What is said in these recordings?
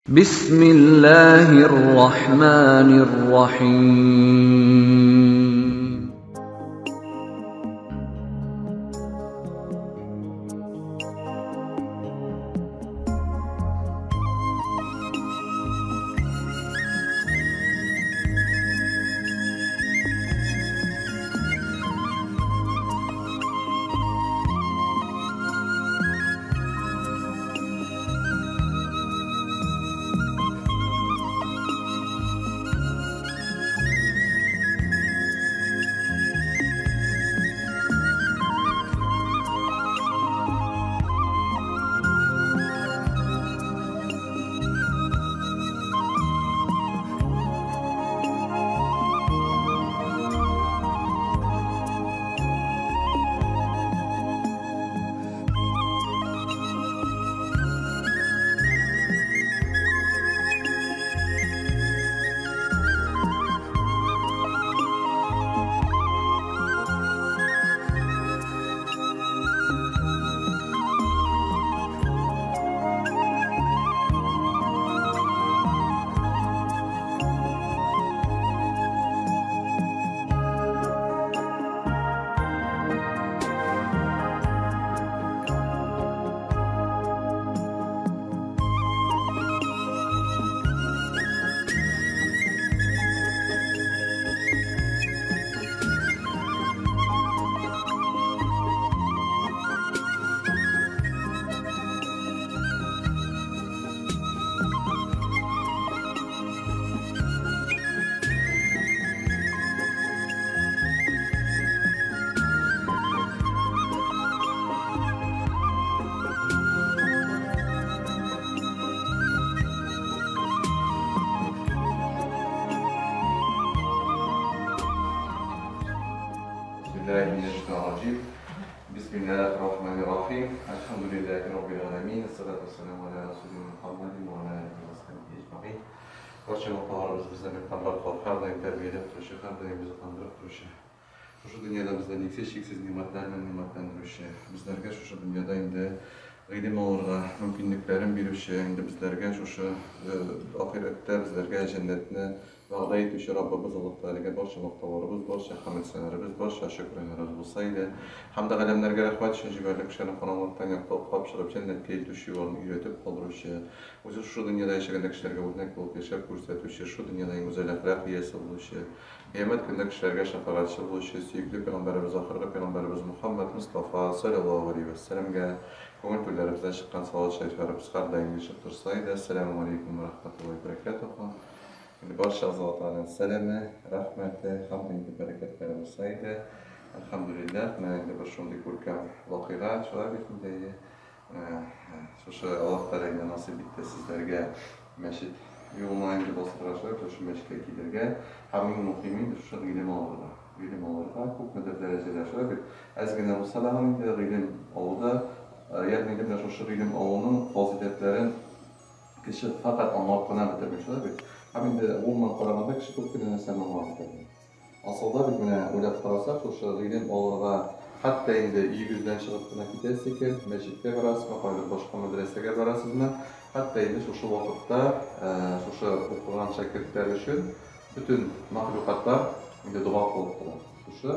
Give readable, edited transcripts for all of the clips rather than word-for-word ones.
Bismillahirrahmanirrahim. Bismillahirrahmanirrahim. Elhamdülillahi Rabbil alemin. Esselatu vesselamu ala Resulina Muhammedin ve ala alihi ve sahbihi ecmaîn. Barcha muhtaramlarimiz bizlarni qandoq qilib har doim tarbiyalab turishi, har doim bizni qondirib turishi, shu dunyoda bizlarni cheksiz ne'matlantiruvchi, bizlarga shu dunyoda endi ilm olishga mumkinliklarni beruvchi, endi bizlarga shu oxiratda bizlarga jannatni va'da etuvchi Rabbimiz Alloh taolaga barcha maqtovlarimiz, barcha hamd sanolarimiz, barcha shukronlarimiz bo'lsa edi. Hamda qalamlarga rahmat, shuncha barlik kishilarni qorong'ulikdan yo'qotib qolib jannatga yetuvchi yo'lni uyratib qoldiruvchi, o'zi shu dunyoda yashagan kishilarga o'rnak bo'lib yashab ko'rsatuvchi, shu dunyoda eng go'zal axloq egasi bo'luvchi, qiyomat kunida kishilarga shafoatchi bo'luvchi suyukli payg'ambarimiz, oxirgi payg'ambarimiz Muhammad Mustafa sallallohu alayhi vasallamga ko'ngil ko'llarimizdan chiqqan salovat shariflarimiz har doim yetib tursa edi. Assalomu alaykum va rahmatullohi va barakatuh. Barcha Allohning salami, rahmati, hamd va barakatlari bo'lsa edi. Alhamdulillah, mana endi bir shunday ko'rkam voqealar shunday shu Alloh taolaga nasib etdi sizlarga masjid onlayn bostirashlar, shu masjidga kelgan hamma muhimi shu ilm oldi. Ilm oldi, ko'p darajada shu azgina bo'lsa ham ilm oldi. Ya'ni deb shu ilm olning fazilatlarini kishi faqat Allohdan bitirmaydi. Hamda umuman qaraganda kishi ko'pgina narsani o'rganadi. Aslida biz buni o'ylab qarasak, o'sha ilm olishga hatto endi uyingizdan chiqib ketasiz, masjidga borasizmi, yoki boshqa madrasaga borasizmi, hatto endi shu vaqtda o'sha o'qigan shogirdlar uchun butun maxluqotlar endi duo qilib turadi. O'sha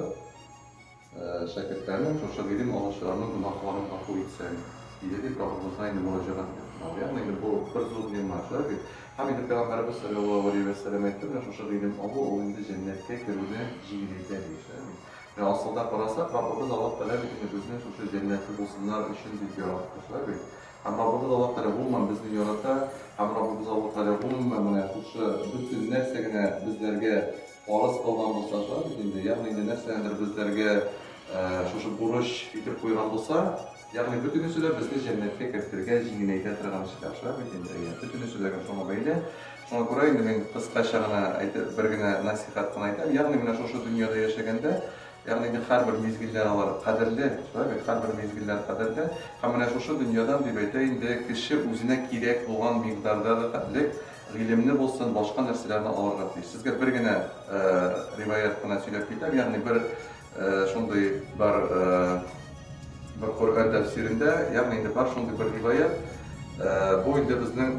shogirdlarning o'sha ilm olishlarining gunohlarini afv etsin, deydi Rabbimiz endi murojaat qiladi. Ya'ni bu bir zo'r ne'mat. Hamid Peygamberimiz sallallahu aleyhi ve sellem aytdilar, o'sha ilm olib, u endi jannatga kiruvni yengillaydi deyishadi. Yani aslında qarasak, Rabbimiz Alloh taolo bizni o'sha jannatga bo'lsinlar uchun deb yaratdi. Ham Rabbimiz Alloh taolo umuman bizni yaratdi, ham Rabbimiz Alloh taolo umuman mana o'sha butun narsagina bizlarga xolis qilgan bo'lsa, endi ya'ni narsalar bizlarga shu burish etib qo'ygan bo'lsa, ya'ni bütün usullar bizni jannatga kirtirgan yengillaydi turgan ishlar. Bütün usullarga shunga bayli. Shunga ko'ra endi men qisqachagina aytib birgina nasihat qilib aytaman. Ya'ni mana shu dunyoda yashaganda, ya'ni har bir mezgillar qadrli, har bir mezgillar qadrli. Ham mana shu dunyodan deb aytay, endi kishi o'zine kerak bo'lgan miqdorda qadrlik ilmni bo'lsin, boshqa narsalarni olib sizga birgina rivoyat qilib so'ylab ketaman. Ya'ni bir shunday bir Qur'on tafsirinde, ya'ni endi bar shunday bir rivoyat, bu endi bizning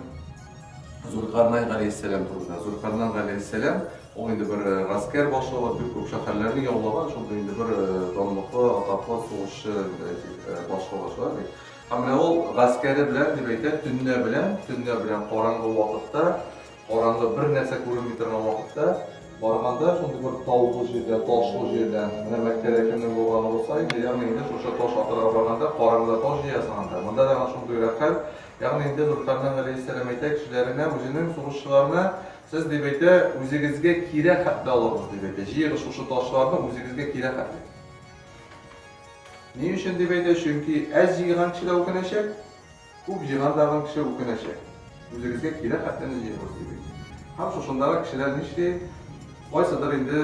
Zulkarnayn aleyhisselam turida. Zulkarnayn aleyhisselam o indi bir asker başlığı bir ko'p shaharlarni yo'llagan, shunda indi bir donliqli, ataqli so'g'ishchi boshlig'i. Hamma o askari bilan deb aytadi, tunni bilan qorong'i vaqtda, qorong'i bir narsa ko'rinib turgan vaqtda borganda shunda bir tog'li yerda, toshli yerda mana Makkaga kimning bo'lgani bo'lsa, ya'ni endi o'sha tosh atrofiga borganda qorong'ida tosh yeyasan. Bunda da ana shunday raqam, ya'ni endi Zulkarnayn alayhissalom aytadi kishilarga o'zining so'g'ishlarini siz deb aytadi, o'zingizga kerak haqda olasiz deb aytadi. Yig'ish o'sha toshlarni o'zingizga kerak haqda. Niye için debeyde? Çünkü az yığan kişiler okunacak, ko'p yığan dağın kişiler okunacak. O'zingizga kerak haqqini yig'ib debeyde. Ham shu shunday kishilar nechta qaysidir endi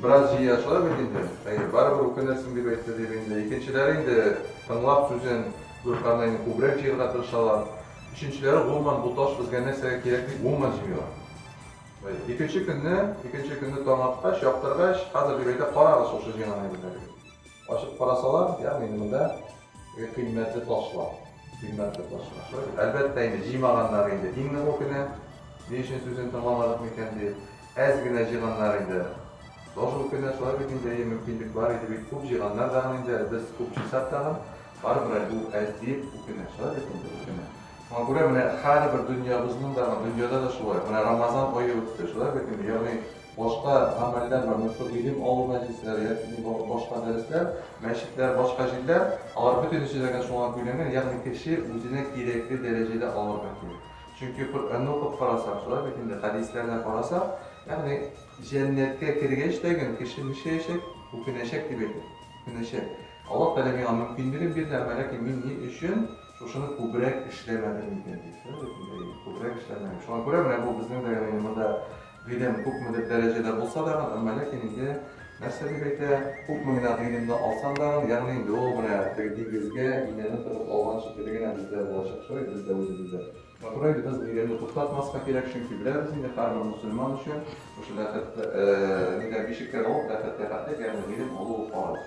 biroz yeyashlar endi. Baribir okunarsin deb aytdi deb endi. Ikkinchilari endi tanlab so'zin Zulkarnaynni ko'proq yig'latishlar. Uchinchilari umuman bu tosh bizga narsaga kerakli umuman jimiyor. İkinci kunni tong otqach, yoqtirgach, hozir deb aytdi qorag'ish o'sha yig'anay biladi. Açıp qarasalar, ya'ni bunda qiymatli toshlar. Albatta endi jiymaganlar endi dinni o'qini, nechun so'zini tamomladik ekan deb, ozgina jiyganlar endi tosh o'qini shular endi mumkinlik bor edi, ko'p jiyganlar da endi biz ko'p hisobdan baribir bu az deb o'qini shular endi o'qini. Mana ko'ra mana har bir dunyoda da shulay. Mana Ramazon oyi o'tdi, shular endi ya'ni boshqa amallar va shu ilim olish majlislari yoki boshqa darslar, masjidlar, boshqa joylar ular butun ichidagan shunga ko'ylangan, ya'ni kishi o'ziga kerakli darajada olib kerak. Chunki Qur'onni o'qib qarasak, shular endi hadislardan qarasak, ya'ni jannatga kirgach kishi nishayashak, o'kinashak deb aytadi. O'kinashak. Alloh taolo menga mumkinlik berdi, balki men ne uchun shuni ko'proq ishlamadim ekan deydi. Ko'proq ishlamadim. Shunga ko'ra mana bu bizning bunda bilim ko'pmi darajada bo'lsa da, ammo lekin endi narsa deb aytadi, ko'pmigina bilimni olsam da, ya'ni endi u buni dengizga inani qilib olgan shekilligina bizda bo'lacak, shu bizda o'zimizda. To'g'ri, biz bilimni to'xtatmaslik kerak, chunki bilamiz, endi har bir musulmon uchun o'sha nega beshikka olib, haqiqatda ya'ni bilim olib qolish,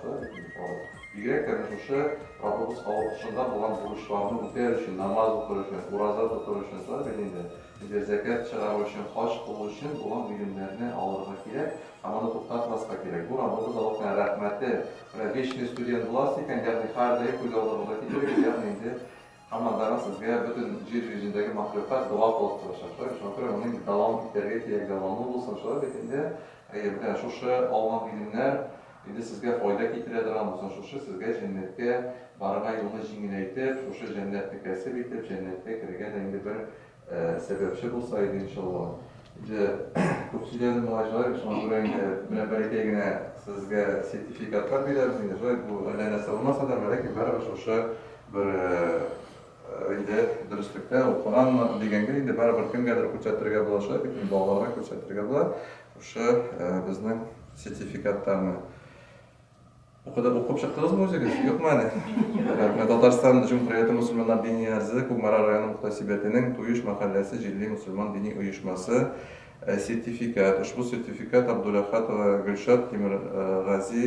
Yigirek o'sha Rabbimiz shundan bo'lgan burishlarni o'tash uchun, namoz o'qish uchun, ro'za tutish uchun, endi zakat chiqarish uchun, haj qilish uchun bo'lgan bilimlarni olishga kerak, ammo to'xtatmaslik kerak. Bu Rabbimiz Allohning rahmati. 5 student bo'lasiz ekan, ya'ni har doim ko'z oldingizda kerak, ya'ni endi hammadan sizga butun yer yuzidagi maxluqot duo qilib turishadi. Shunga ko'ra uning davom etishga kerak, davomi bo'lsin, shular endi o'sha olgan bilimlar endi sizga foyda keltiradigan bo'lsa, o'sha sizga jannatga borgan yo'lni yengillaytib, o'sha jannatni kasb etib, jannatga kirgan endi bir sababchi bo'lsa edi inshaalloh. Endi ko'pchilik muhojirlar shunga bilan birgina sizga sertifikatlar beramiz. Endi bu narsa bo'lmasa-da, lekin baribir o'sha bir endi durustlikda o'qigan deganga endi baribir kimgadir ko'rsatirga bo'ladi, lekin bog'larga ko'rsatirga bo'ladi. O'sha bizning sertifikatlarni o'qib chiqdingizmi o'zingiz? Yo'qmi? Tatariston Cumhuriyeti Musulmonlar diniy arzi Ko'kmara rayoni muhtasibatining To'yish mahallasi Jilli musulmon diniy uyushmasi sertifikat. Ushbu sertifikat Abdulahad va Gulshod Temirg'azi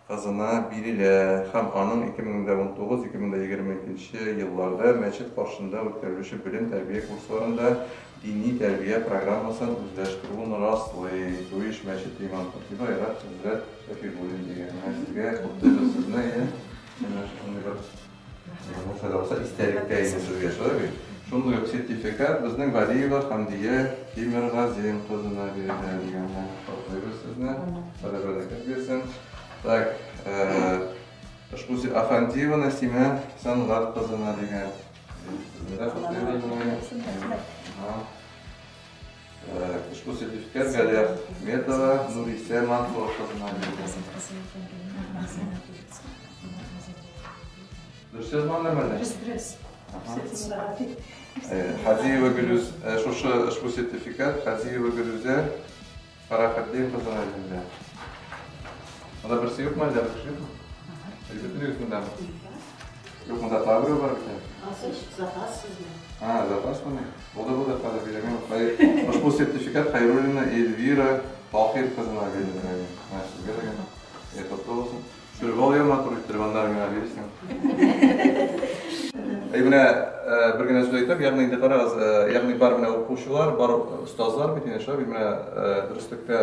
qizina berildi. Ham uning 2019-2022 yillarda masjid qoshida o'tkazilishi bilim tarbiya kurslarida diniy tarbiya programmasini o'zlashtiruvni rostlaydi. To'yish masjid imom xatibi Ayrat Hazrat Shafii bo'ldi degan masjidga xuddi sizni shunday bir masala bo'lsa istakda sizga shunday shunday sertifikat bizning Valiyeva Hamdiya Temirg'azi qizina berilgan sizni barabarlik bersin. Так, ushbu Afandiyeva Nasima San'at qizina degan ushbu sertifikat Galiya Medova Nurisa Manfur qizina berilgan. Durustmi nimalar? Hadiyeva Guluz, ushbu sertifikat Hadiyeva Guluza Farahaddin qizina berilgan. Ada birisi yo'qmi? Yo'qmi? Yo'q, bunda tabir bor ekan. Zapasizmi? Ha, zapasmi? Bo'ldi, qadar beraman. Ushbu sertifikat Xayrulina Elvira Tohir qizina berilgan. Mana sizga degan. To'g'ri bo'lsin. Shu voya matur telefonlarimga berishsin. Менә бер генә сүз әйтәм, ягъни инде карагыз, ягъни бар менә укучылар, бар остазлар бит инде шулай, менә дөреслеккә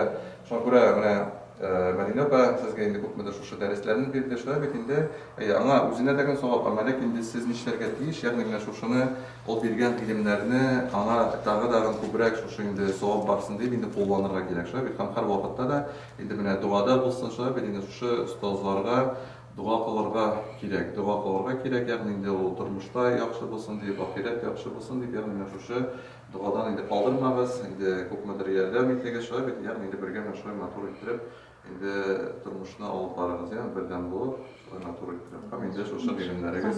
шуңа күрә менә Мәдинә апа сезгә инде күпмедер шушы дәресләрне бирде, шулай бит инде аңа үзенә дә савап, әмәлек инде сез нишләргә тиеш, ягъни менә шушыны ул биргән гыйлемнәрне аңа тагы күбрәк шушы инде савап барсын дип инде кулланырга кирәк, шулай бит һәм һәр вакытта да инде менә дуада булсын, шулай бит инде шушы остазларга дуа кылырга кирәк, ягъни инде ул тормышта яхшы булсын дип, ахирәт яхшы булсын дип, ягъни менә шушы дуадан инде калдырмагыз, инде күпмедер ярдәм итегез, шулай бит, ягъни инде бергә шулай матур иттереп, инде тормышны алып барыгыз, ягъни бердәм булып, шулай матур иттереп, һәм инде шушы гыйлемнәрегез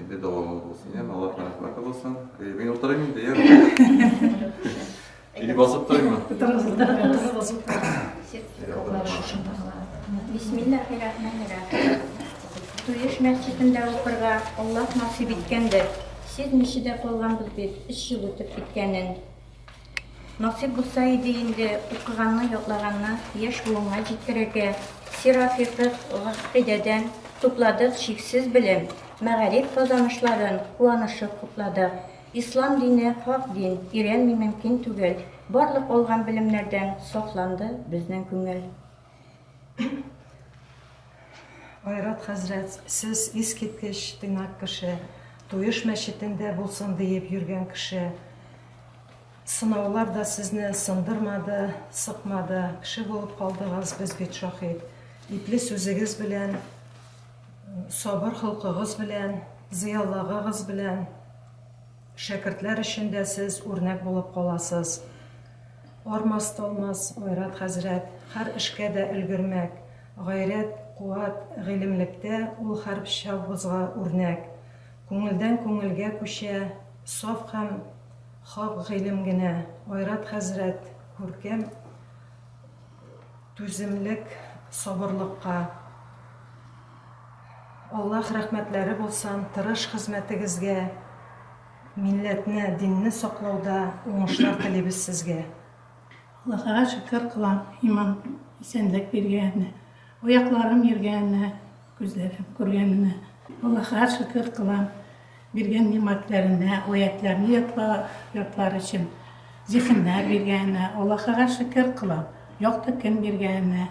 инде дәвамлы булсын, ягъни Аллаһ рәхмәте булсын. Мин утырыйм инде, ягъни. Или басып торыйммы? Бисмиллахиррахманиррахим. Туйыш мәчетендә укырга Аллаһ насип иткәндер. Сез ничедә калганбыз бит, 3 ел үтеп киткәнен. Насип булса иде инде укыганны, йоклаганны яшь буынга җиткерергә. Сирафикы гакыйдәдән тупладык шиксез белем, мәгариф казанышларын куанышып кутладык. Ислам дине хак дин, өйрәнми мөмкин түгел. Барлык алган белемнәрдән сакланды безнең күңел. Айрат хәзрәт, сез искиткеч тыйнак кеше, туйыш мәчетендә булсын диеп йөргән кеше. Сынаулар да сезне сындырмады, сыкмады, кеше булып калдыгыз, без бит шаһид. Ипле сүзегез белән, сабыр хылкыгыз белән, зыялыгыгыз белән шәкертләр өчен дә сез үрнәк булып каласыз. Армас-талмас Айрат хәзрәт, һәр эшкә дә өлгермәк, гайрәт, куат, гыйлемлектә ул һәр чабызга үрнәк. Күңелдән күңелгә күчә, саф һәм хак гыйлем генә. Айрат хәзрәт, күркәм түземлек, сабырлыкка. Аллаһ рәхмәтләре булсын, тырыш хезмәтегезгә, милләтне, динне саклауда уңышлар телибез сезгә. Аллаһка шөкер кылам, иман исәнлек биргәненә, аякларым йөргәненә, күзләрем күргәненә. Аллаһка шөкер кылам, биргән нимәтләренә, аятларны ятлар өчен, зихеннәр биргәненә. Аллаһка шөкер кылам, якты көн биргәненә,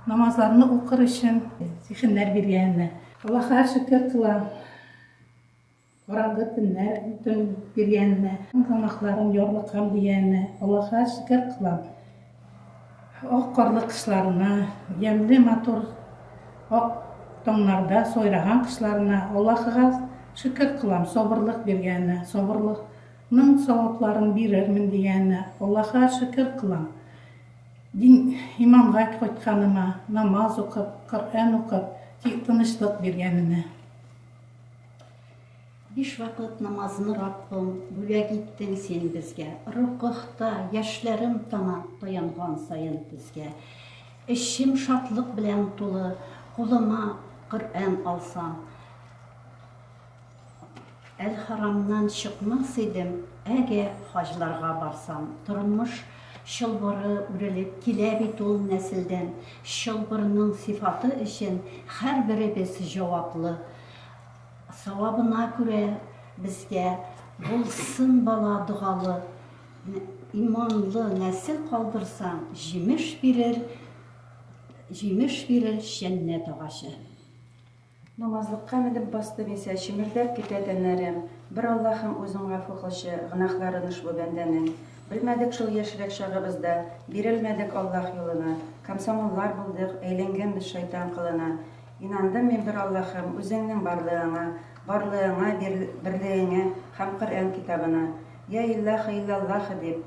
намазларны укыр өчен зихеннәр биргәненә. Аллаһка шөкер кылам, караңгы төн биргәненә, гөнаһларын ярлыккан дигәненә. Аллаһка шөкер кылам. Ак карлы кышларына, ямьле матур ак таңнарда сойраган кышларына Аллаһка шөкер кылам, сабырлык биргәненә, сабырлыкның савапларын бирермен дигәненә. Аллаһка шөкер кылам. Дин иманга кайтканыма, намаз укып, Коръән укып, тынычлык биргәненә. 5 вакыт намазны Раббым бүләк иттең син безгә. Рукыхта яшьләрем тама таянган сайын безгә. Эшем шатлык белән тулы, кулыма Коръән алсам. Әл-Харамнан чыкмас идем, әгә хаҗларга барсам. Тормыш чылбыры үрелеп килә бит ул нәселдән. Чылбырның сифаты өчен һәрберебез җаваплы. Савабына күрә безгә булсын бала дугалы, иманлы нәсел калдырсаң, җимеш бирер җәннәт агачы. Намазлыкка менеп басты бисә, чимердәп китә тәннәрем. Бер Аллаһым үзең гафу кылчы, гынахларын ушбу бәндәнең. Белмәдек шул яшьрәк чагыбызда, бирелмәдек Аллаһ юлына. Комсомоллар булдык, әйләнгәнбез шайтан кылына. Инандым мин бер Аллаһым үзеңнең барлыгыңа, берлегеңә һәм Коръән китабына. Я илляһи иллаллаһ дип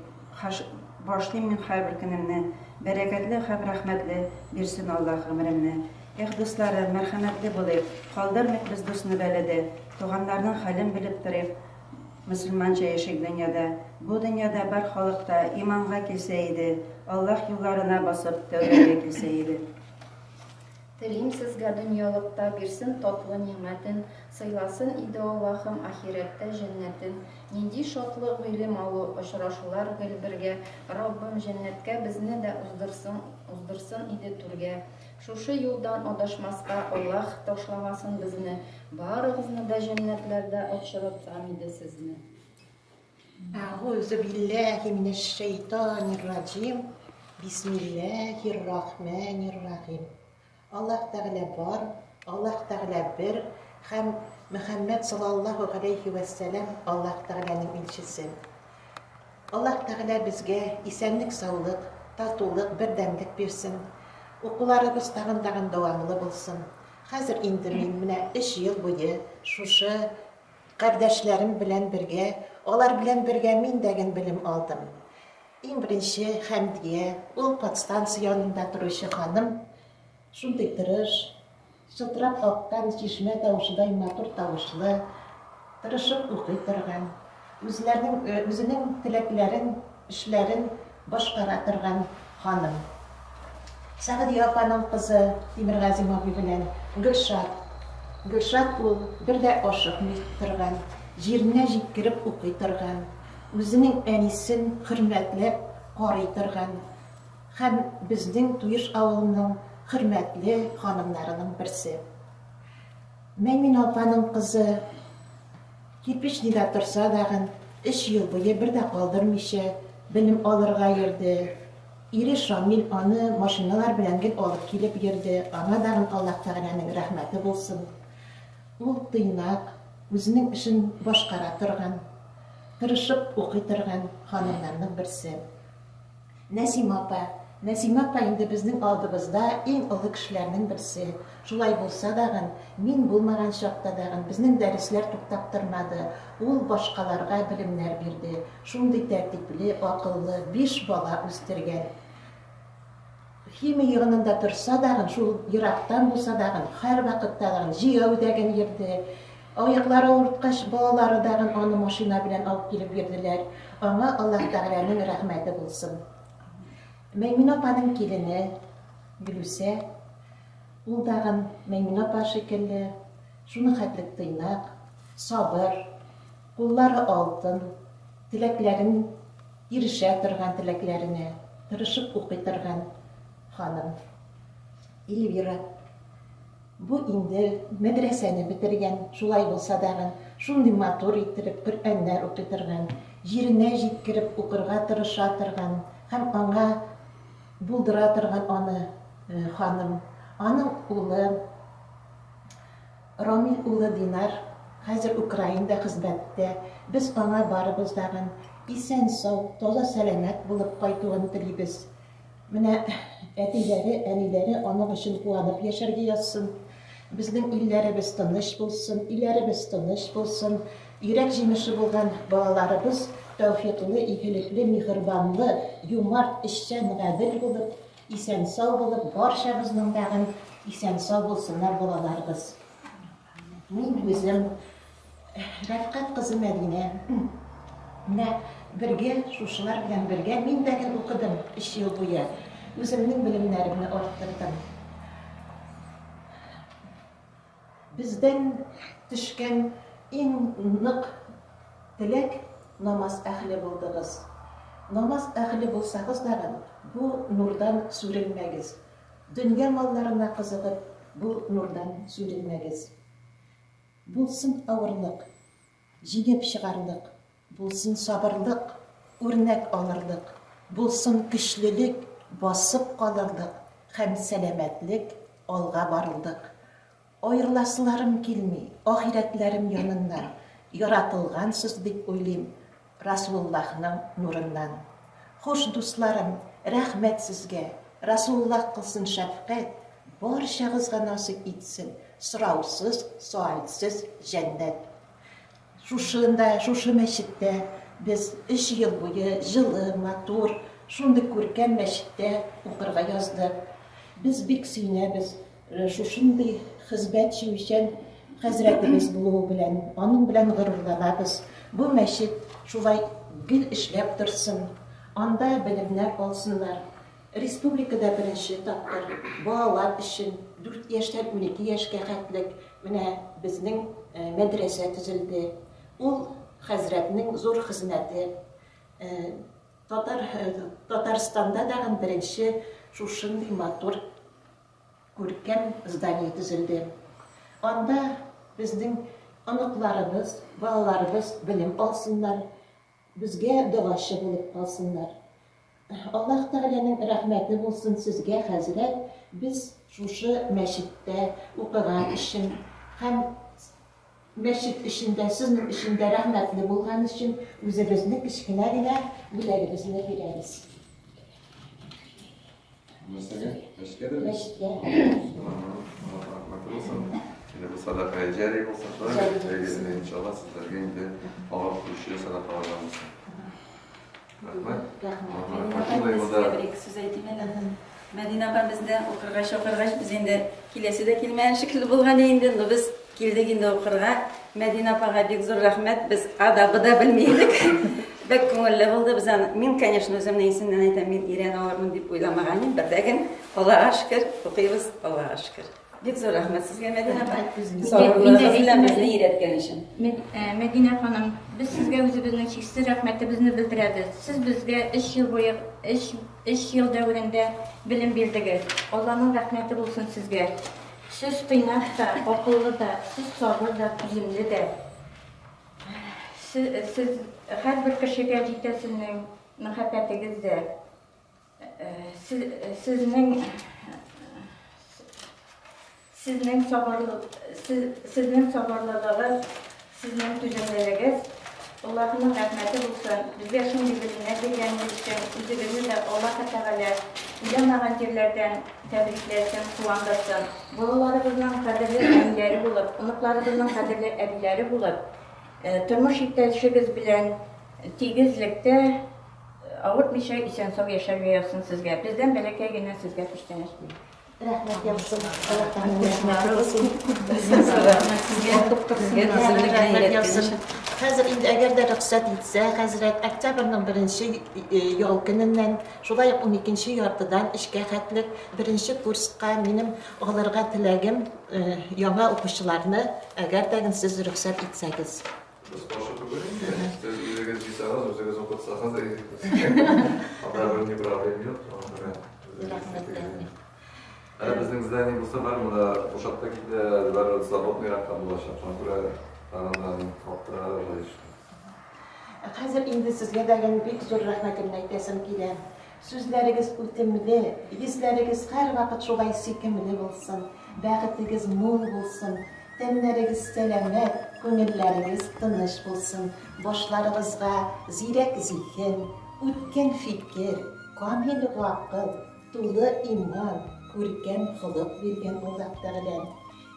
башлыйм мин һәр көнемне. Бәрәкәтле һәм рәхмәтле бирсен Аллаһ гомремне. Дуслары, мәрхәмәтле булыйк, калдырмыйк без дусны бәләдә. Туганнарның хәлен белеп торыйк, мөселманча яшик дөньяда. Бу дөньяда бар халыкта иманга килсә иде, Аллаһ юлларына басып тәүбәгә килсә иде. Телим сезгә дөньялыкта бирсен татлы ниғмәтен, сыйласын иде Аллаһым ахирәттә җәннәтен. Нинди шатлык гыйлем алу очрашулар гел бергә, Раббым җәннәткә безне дә уздырсын иде түргә. Шушы юлдан адашмаска Аллаһ ташламасын безне, барыгызны да җәннәтләрдә очратсам иде сезне. أعوذ بالله من الشيطان الرجيم بسم الله الرحمن الرحيم Allah Teala var, Allah Teala bir, hem Muhammed sallallahu aleyhi ve sellem Allah Teala'nın elçisi. Allah Teala bizge isenlik, sağlık, tatuluk, birdemlik versin. Okularımız tağın devamlı bulsun. Hazır indirmeyim mine 3 yıl boyu şuşu kardeşlerim bilen birge, olar bilen birge min degen bilim aldım. En birinci Hamdiye, ul podstansiyonunda duruşu hanım, şunday tırış, şıltırap akkan çeşme tavuşuday matur tavuşlu, tırışıp okuy tırgan, özünün tileklerin, işlerin başkara tırgan hanım. Sağdiye apanın kızı Timur Gazim abi bilen Gülşat ul bir de aşık tırgan, jirine jikkirip okuy tırgan, özünün enisin hürmetlep qarıy tırgan, hem bizden Tuyuş avılının hürmetli hanımlarının birisi. Meymin apanın kızı Kirpiçnida tursa dağın 3 yıl boyu bir de kaldırmışa bilim alırga yerdi. İri Şamil anı maşinalar bilen gel alıp kelip yerdi. Ana dağın Allah Teala'nın rahmeti bulsun. Ул тыйнак, өзінің ішін башқара тұрған, тырышып оқи тұрған ханымдарның бірсі. Нәсим апа енді біздің алдыбызда ең ұлы кішілерінің бірсі. Жулай болса дағын, мен болмаған шақта дағын, біздің дәріслер тоқтап тұрмады. Ол башқаларға білімлер берді. Шундай тәртіплі, ақыллы, 5 бала өстірген. Химия йығынында тұрса дағын, шул йырақтан болса дағын, қайр вақытта дағын, жиәу дәген ерді. Аяқлары ауыртқаш балалары дағын, аны машина білен алып келіп берділер. Аңа Аллах Тағаланың рахметі болсын. Мәймін апаның келіні, Гүлүсә, ул дағын Мәймін апа шекелі, шуны хәтлік тыйнақ, сабыр, қоллары алтын, тіләкләрін, ирешә тұрған тіләкләріне, тырышып оқи тұрған hanım. Elvira, bu indi medreseni bitirgen, şulay bolsa dağın, şunday matur ettirip, Kur'anlar okuytırgan, yerine jetkirip okurga tırışa tırgan, hem ona buldıra tırgan onu hanım. Anın ulu, Ramil ulu Dinar, hazır Ukrayna'da hizmette, biz ona barыбыз dağın, isen sağ, toza selamet bulup kaytuğunu tilibіз. Mine әтиләре, әниләре аның өчен куанып яшәргә язсын. Безнең илләребез тыныч булсын, иләребез тыныч булсын. Йөрәк җимеше булган балаларыбыз тәүфиклы, игелекле, михрибанлы, юмарт, эшчән, гадел булып, исән сау булып, барчабызның дагын исән сау булсыннар балаларыбыз. Мин үзем Рәфкать кызы Мәдинә. Менә бергә, шушылар белән бергә мин дәген укыдым 3 ел буе. Үземнең белемнәремне арттырдым. Бездән төшкән иң нык теләк намаз әһле булдыгыз. Намаз әһле булсагыз дагы, бу нурдан сүрелмәгез. Дөнья малларына кызыгып, бу нурдан сүрелмәгез. Булсын авырлык, җиңеп чыгарлык, булсын сабырлык, үрнәк алырлык, булсын көчлелек, басып калырлык, һәм сәламәтлек, алга барылдык. Айырласыларым килми, ахирәтләрем яныннан, яратылгансыз дип уйлыйм Расулуллахның нурыннан. Хош дусларым, рәхмәт сезгә, Расулуллах кылсын шәфкать, барчагызга насыйп итсен, сораусыз, суальсыз җәннәт. Шушы мәчеттә без 3 ел буе җылы, матур, шундый күркәм мәчеттә укырга яздык. Без бик сөйнәбез, шушындый хезмәтче өчен хәзрәтебез булуы белән, аның белән горурланабыз. Бу мәчет шулай гел эшләп торсын, анда белемнәр алсыннар. Республикада беренче тапкыр балалар өчен 4 яшьтән 12 яшькә хәтлек менә безнең мәдрәсә төзелде. Ул хәзрәтнең зур хезмәте. Татарстанда дагы беренче шушындый матур күркәм здание төзелде. Анда безнең аныкларыбыз, балаларыбыз белем алсыннар, безгә дуачы булып калсыннар. Аллаһ Тәгаләнең рәхмәте булсын сезгә, хәзрәт, без шушы мәчеттә укыган өчен һәм мәчет эчендә, сезнең эчендә рәхмәтле булган өчен үзебезнең кечкенә генә бүләгебезне бирәбез. Мәчеткә. Yine bu sadaka cariye olsa şöyle inşallah sizlerge indi Allah kuruşuyor sadaka varlamışsın. Мәдина апа бездә укыргач без инде киләсе дә килмәгән шикелле булган инде. Без килдек инде укырга. Мәдина апага бик зур рәхмәт. Без адабы да белмәйдек. Бик күңелле булды. Без мин, конечно, үземнең исемнән әйтәм, мин ирән алырмын дип уйламаган идем. Бердәген Аллаһка шөкер, укыйбыз, Аллаһка шөкер. Бик зур рәхмәт сезгә, Мәдина апа. Безне өйрәткән өчен. Мәдина ханым, без сезгә үзебезнең чиксез рәхмәтебезне белдерәбез. Сез безгә 3 ел буе, 3 ел дәврендә белем бирдегез. Аллаһның рәхмәте булсын сезгә. Сез тыйнак та, акыллы да, сез сабыр да, түземле дә. Сез һәрбер кешегә җитәсенең мәхәббәтегез дә. Sizning sabırlılığınız, sizning tüzümleringiz, Allah'ın rahmeti olsun. Bizge şimdi bilimine bilgenler için, üzerimizi de Allah Teala bilemegen yerlerden tebriklersin, kuvandasın. Balalarımızın kadirli ebileri bulup, unuklarımızın kadirli ebileri bulup, turmuş ihtiyacınız bilen tigizlikte avutmayacak isen sağ yaşayasın sizge. Bizden belki yine sizge pişteniş bilir. Рәхмәт япсын. Хәзер инде әгәр дә рөхсәт итсә, хәзрәт октябрьнең 1нче ял көненнән, шулай ук 12нче яртыдан 3кә хәтлек 1нче курска минем алырга теләгем яңа укучыларны, әгәр дә сез рөхсәт итсәгез. Bizning zdaniyem bu sefer burada Uşak'ta gitti, var zavod meraktan bulaşıp, sonra buraya tanımdan kaptıralar işte. Хәзер инде сезгә дәгән бик зур рәхмәтемне әйтәсем килә. Сүзләрегез үтемле, йөзләрегез һәрвакыт шулай сөйкемле булсын, бәхетегез мул булсын, тәннәрегез сәламәт, күңелләрегез тыныч булсын, башларыгызга зирәк зиһен, үткән фикер, камил гакыл, тулы иман, күркәм холык биргән Аллаһ Тәгалә.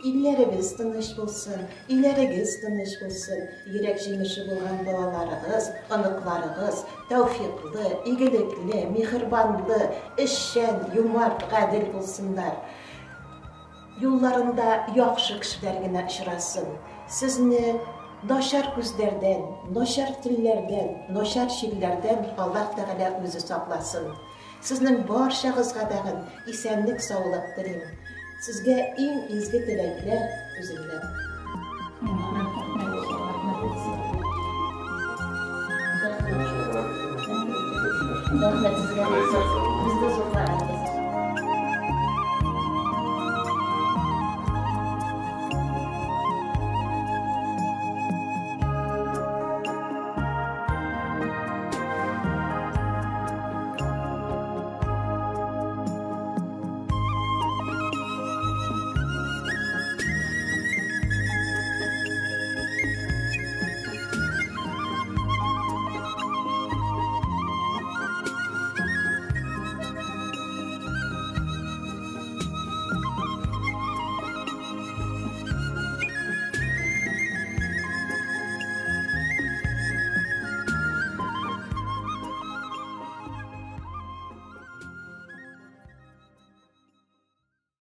Илләрегез тыныч булсын, иләрегез тыныч булсын, йөрәк җимеше булган балаларыгыз, аныкларыгыз тәүфиклы, игелекле, мехрибанлы, эшчән, юмарт, гадел булсыннар. Юлларында яхшы кешеләр генә очрасын. Сезне начар күзләрдән, начар телләрдән, начар чирләрдән Аллаһ Тәгалә үзе сакласын. Сезнең барчагызга дагы исәнлек, саулык телим. Sizge en izgi dilekler üzümden. Rahmet sizge olsun. Biz de zorla